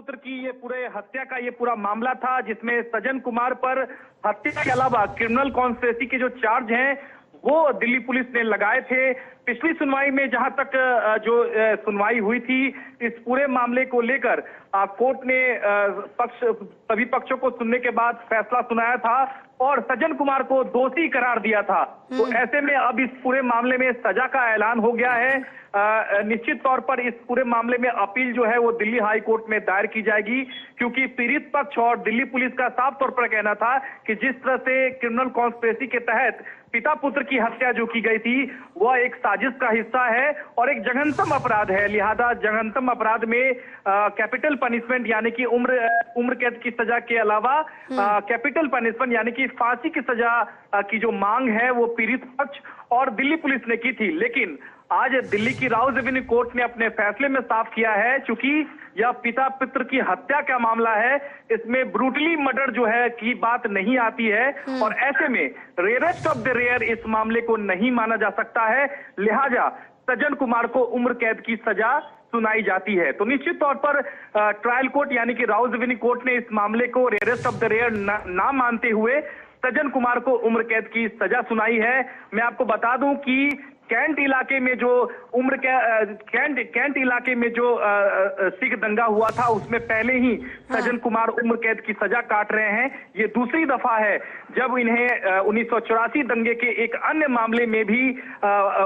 पुत्र की ये पूरे हत्या का ये पूरा मामला था, जिसमें सज्जन कुमार पर हत्या के अलावा क्रिमिनल कॉन्स्पिरेसी के जो चार्ज हैं वो दिल्ली पुलिस ने लगाए थे। पिछली सुनवाई में जहां तक जो सुनवाई हुई थी, इस पूरे मामले को लेकर कोर्ट ने सभी पक्षों को सुनने के बाद फैसला सुनाया था और सज्जन कुमार को दोषी करार दिया था। तो ऐसे में अब इस पूरे मामले में सजा का ऐलान हो गया है। निश्चित तौर पर इस पूरे मामले में अपील जो है वो दिल्ली हाई कोर्ट में दायर की जाएगी, क्योंकि पीड़ित पक्ष और दिल्ली पुलिस का साफ तौर पर कहना था कि जिस तरह से क्रिमिनल कॉन्स्पिरेसी के तहत पिता पुत्र की हत्या जो की गई थी वह एक साजिश का हिस्सा है और एक जघन्यतम अपराध है। लिहाजा जघन्यतम अपराध में कैपिटल पनिशमेंट यानी कि उम्र कैद की सजा के अलावा कैपिटल पनिशमेंट यानी कि फांसी की सजा की जो मांग है वो पीड़ित पक्ष और दिल्ली पुलिस ने की थी। लेकिन आज दिल्ली की राउज एवेन्यू कोर्ट ने अपने फैसले में साफ किया है, चूंकि यह पिता पुत्र की हत्या का मामला है, इसमें ब्रूटली मर्डर जो है की बात नहीं आती है और ऐसे में रेयरेस्ट ऑफ द रेयर इस मामले को नहीं माना जा सकता है। लिहाजा सज्जन कुमार को उम्र कैद की सजा सुनाई जाती है। तो निश्चित तौर पर ट्रायल कोर्ट यानी कि राउज एवेन्यू कोर्ट ने इस मामले को रेयरेस्ट ऑफ द रेयर ना मानते हुए सज्जन कुमार को उम्र कैद की सजा सुनाई है। मैं आपको बता दूं कि कैंट इलाके में जो कैंट इलाके में जो सिख दंगा हुआ था उसमें पहले ही सज्जन कुमार उम्र कैद की सजा काट रहे हैं। ये दूसरी दफा है जब इन्हें 1984 दंगे के एक अन्य मामले में भी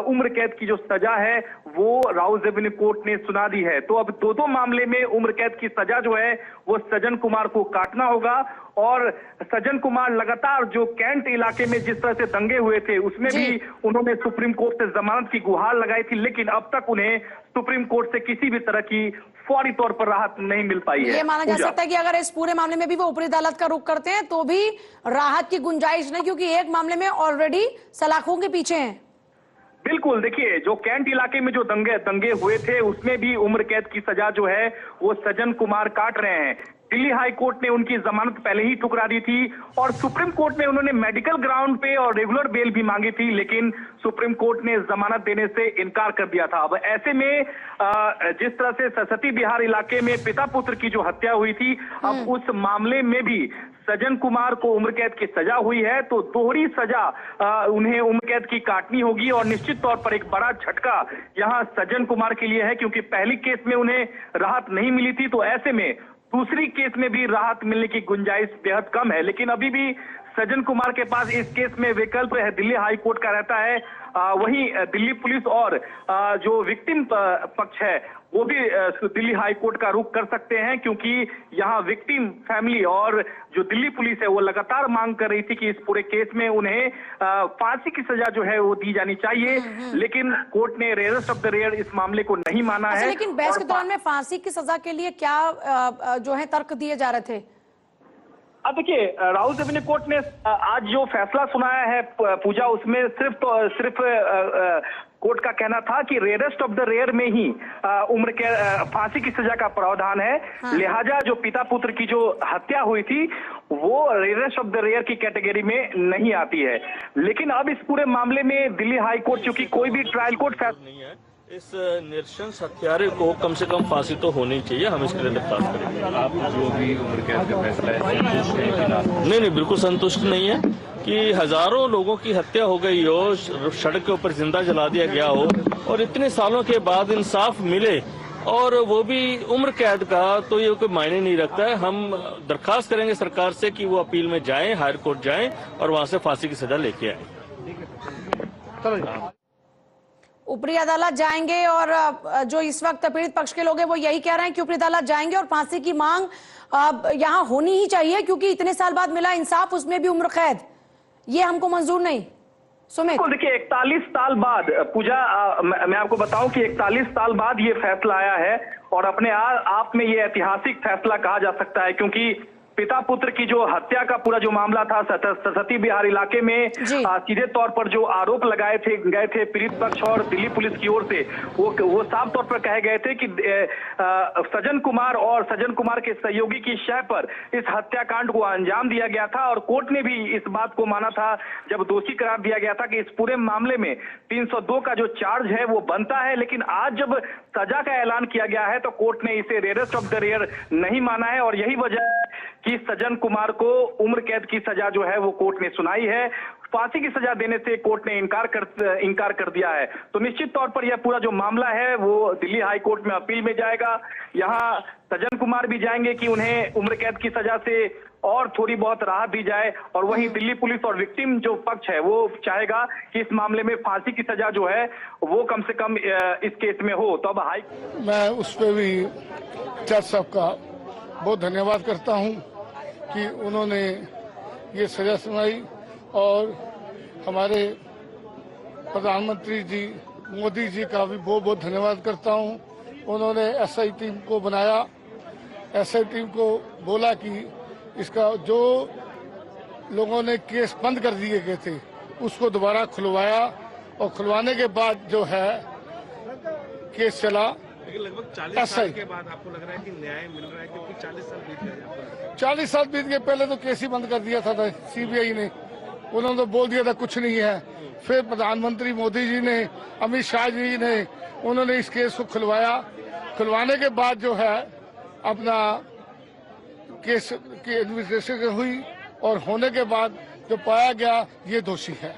उम्र कैद की जो सजा है वो राउज एवेन्यू कोर्ट ने सुना दी है। तो अब दो मामले में उम्र कैद की सजा जो है वो सज्जन कुमार को काटना होगा और सज्जन कुमार लगातार जो कैंट इलाके में जिस तरह से दंगे हुए थे उसमें भी उन्होंने सुप्रीम कोर्ट से जमानत की गुहार लगाई थी, लेकिन अब तक उन्हें सुप्रीम कोर्ट से किसी भी तरह की फौरी तौर पर राहत नहीं मिल पाई है। ये माना जा सकता है कि अगर इस पूरे मामले में भी वो ऊपरी अदालत का रुख करते हैं तो भी राहत की गुंजाइश नहीं, क्योंकि एक मामले में ऑलरेडी सलाखों के पीछे हैं। बिल्कुल, देखिए जो कैंट इलाके में जो दंगे हुए थे उसमें भी उम्र कैद की सजा जो है वो सज्जन कुमार काट रहे हैं। दिल्ली हाई कोर्ट ने उनकी जमानत पहले ही ठुकरा दी थी और सुप्रीम कोर्ट में उन्होंने मेडिकल ग्राउंड पे और रेगुलर बेल भी मांगी थी, लेकिन सुप्रीम कोर्ट ने जमानत देने से इनकार कर दिया था। अब ऐसे में जिस तरह से सरस्वती बिहार इलाके में पिता पुत्र की जो हत्या हुई थी, अब उस मामले में भी सज्जन कुमार को उम्र कैद की सजा हुई है, तो दोहरी सजा उन्हें उम्र कैद की काटनी होगी और निश्चित तौर पर एक बड़ा झटका यहां सज्जन कुमार के लिए है, क्योंकि पहली केस में उन्हें राहत नहीं मिली थी, तो ऐसे में दूसरी केस में भी राहत मिलने की गुंजाइश बेहद कम है। लेकिन अभी भी सज्जन कुमार के पास इस केस में विकल्प है, दिल्ली हाई कोर्ट का रहता है। वहीं दिल्ली पुलिस और जो विक्टिम पक्ष है वो भी दिल्ली हाई कोर्ट का रुख कर सकते हैं, क्योंकि यहाँ विक्टिम फैमिली और जो दिल्ली पुलिस है वो लगातार मांग कर रही थी कि इस पूरे केस में उन्हें फांसी की सजा जो है वो दी जानी चाहिए, लेकिन कोर्ट ने रेयरेस्ट ऑफ द रेयर इस मामले को नहीं माना है। लेकिन बहस के दौरान में फांसी की सजा के लिए क्या जो है तर्क दिए जा रहे थे? अब देखिए राउज एवेन्यू कोर्ट ने आज जो फैसला सुनाया है पूजा, उसमें सिर्फ कोर्ट का कहना था कि रेयरेस्ट ऑफ द रेयर में ही उम्र के फांसी की सजा का प्रावधान है। लिहाजा जो पिता पुत्र की जो हत्या हुई थी वो रेयरेस्ट ऑफ द रेयर की कैटेगरी में नहीं आती है। लेकिन अब इस पूरे मामले में दिल्ली हाई कोर्ट, चूंकि कोई भी ट्रायल कोर्ट फैसला नहीं है, इस निरशंस हत्यारे को कम से कम फांसी तो होनी चाहिए। हम इसके लिए दरख्वास्त करेंगे। आप जो भी उम्र कैद का फैसला है नहीं, बिल्कुल संतुष्ट नहीं है कि हजारों लोगों की हत्या हो गई हो, सड़क के ऊपर जिंदा जला दिया गया हो और इतने सालों के बाद इंसाफ मिले और वो भी उम्र कैद का, तो ये कोई मायने नहीं रखता है। हम दरख्वास्त करेंगे सरकार से कि वो अपील में जाएं, हायर कोर्ट जाएं और वहां से फांसी की सजा लेके आए। ऊपरी अदालत जाएंगे और जो इस वक्त पीड़ित पक्ष के लोग हैं वो यही कह रहे हैं कि ऊपरी अदालत जाएंगे और फांसी की मांग यहाँ होनी ही चाहिए, क्योंकि इतने साल बाद मिला इंसाफ, उसमें भी उम्र कैद, ये हमको मंजूर नहीं। सुमित, देखिए 41 साल बाद पूजा, मैं आपको बताऊं कि 41 साल बाद ये फैसला आया है और अपने आप में ये ऐतिहासिक फैसला कहा जा सकता है, क्योंकि पिता पुत्र की जो हत्या का पूरा जो मामला था सरस्वती बिहार इलाके में सीधे तौर पर जो आरोप लगाए गए थे पीड़ित पक्ष और दिल्ली पुलिस की ओर से, वो साफ तौर पर कहे गए थे कि सज्जन कुमार और सज्जन कुमार के सहयोगी की शय पर इस हत्याकांड को अंजाम दिया गया था। और कोर्ट ने भी इस बात को माना था जब दोषी करार दिया गया था कि इस पूरे मामले में 302 का जो चार्ज है वो बनता है। लेकिन आज जब सजा का ऐलान किया गया है तो कोर्ट ने इसे रेयरेस्ट ऑफ द रेयर नहीं माना है और यही वजह है कि सज्जन कुमार को उम्र कैद की सजा जो है वो कोर्ट ने सुनाई है। फांसी की सजा देने से कोर्ट ने इनकार कर दिया है। तो निश्चित तौर पर यह पूरा जो मामला है वो दिल्ली हाई कोर्ट में अपील में जाएगा। यहाँ सज्जन कुमार भी जाएंगे कि उन्हें उम्र कैद की सजा से और थोड़ी बहुत राहत दी जाए, और वहीं दिल्ली पुलिस और विक्टिम जो पक्ष है वो चाहेगा कि इस मामले में फांसी की सजा जो है वो कम से कम इस केस में हो। तो अब मैं उस पर भी जज साहब का बहुत धन्यवाद करता हूं कि उन्होंने ये सजा सुनाई, और हमारे प्रधानमंत्री जी मोदी जी का भी बहुत बहुत धन्यवाद करता हूं। उन्होंने एसआई टीम को बनाया, एसआई टीम को बोला कि इसका जो लोगों ने केस बंद कर दिए गए थे उसको दोबारा खुलवाया, और खुलवाने के बाद जो है केस चला। लेकिन लगभग 40 साल के बाद आपको लग रहा है कि न्याय मिल रहा है, क्योंकि 40 साल बीत गए। 40 साल बीत गए, पहले तो केस ही बंद कर दिया था सीबीआई ने, उन्होंने तो बोल दिया था कुछ नहीं है। फिर प्रधानमंत्री मोदी जी ने, अमित शाह जी ने, उन्होंने इस केस को खुलवाया। खुलवाने के बाद जो है अपना केस की इन्वेस्टिगेशन हुई, और होने के बाद जो पाया गया ये दोषी है।